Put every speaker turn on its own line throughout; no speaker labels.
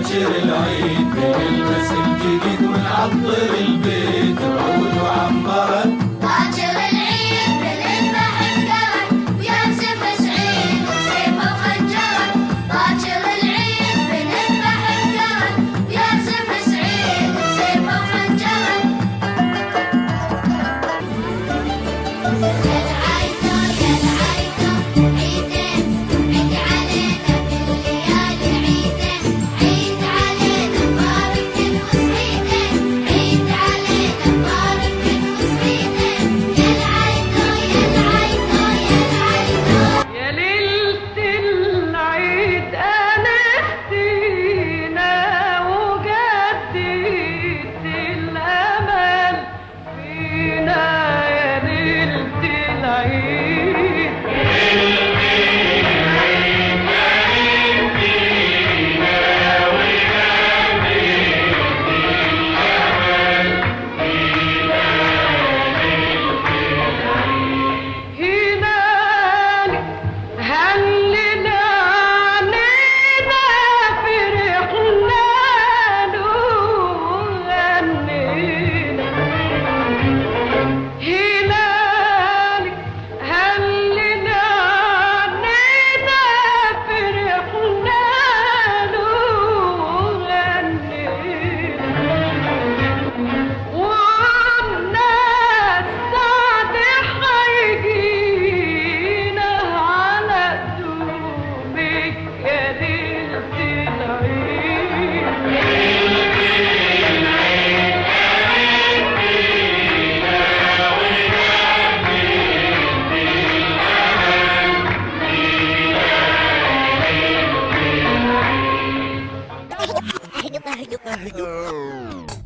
باكر العيد بنلبس الجديد ونعطر البيت بعود وعنبرة.
باكر العيد بنذبح الكرم ويرسم سعيد بسيفه وخنجره. باكر العيد بنذبح الكرم ويرسم سعيد بسيفه وخنجره.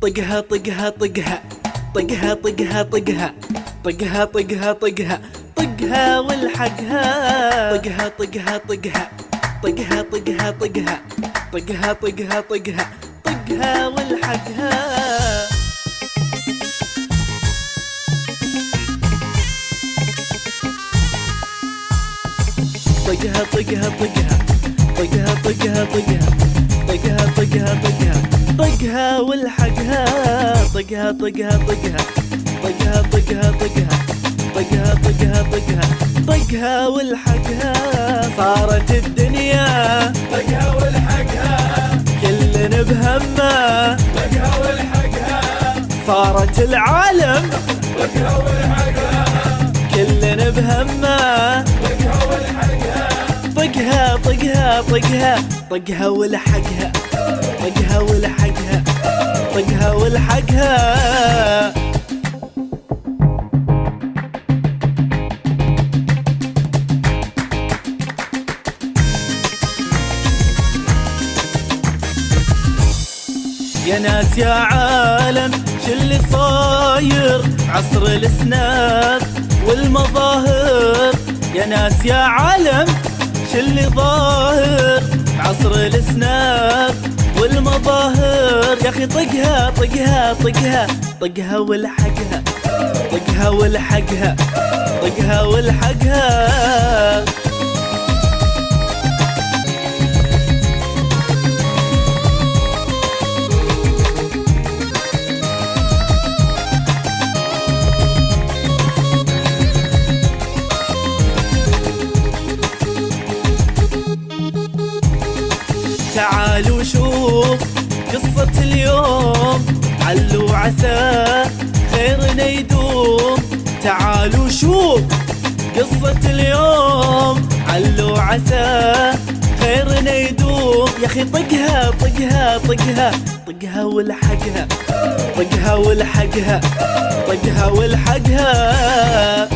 طقها طقها طقها طقها طقها طقها طقها طقها طقها طقها والحقها. طقها طقها طقها طقها طقها طقها طقها طقها طقها طقها والحقها. طقها طقها طقها طقها طقها طقها طقها طقها طقها طقها والحقها. طقها طقها طقها طقها طقها طقها طقها طقها طقها طقها والحقها. صارت الدنيا
طقها والحقها
كلنا بهمه.
طقها والحقها
صارت العالم
طقها والحقها
كلنا بهمه.
طقها والحقها
طقها طقها طقها طقها والحقها. طقها والحقها طقها والحقها. يا ناس يا عالم شلي صاير عصر الاسناد والمظاهر. يا ناس يا عالم شلي ظاهر عصر الاسناد والمظاهر. يا اخي طقها طقها طقها طقها والحقها. طقها والحقها طقها والحقها. تعالوا شوف قصة اليوم علوا عسى خيرنا يدوم. تعالوا شوف قصة اليوم علوا عسى خيرنا يدوم. يا اخي طقها طقها طقها طقها والحقها. طقها والحقها طقها والحقها.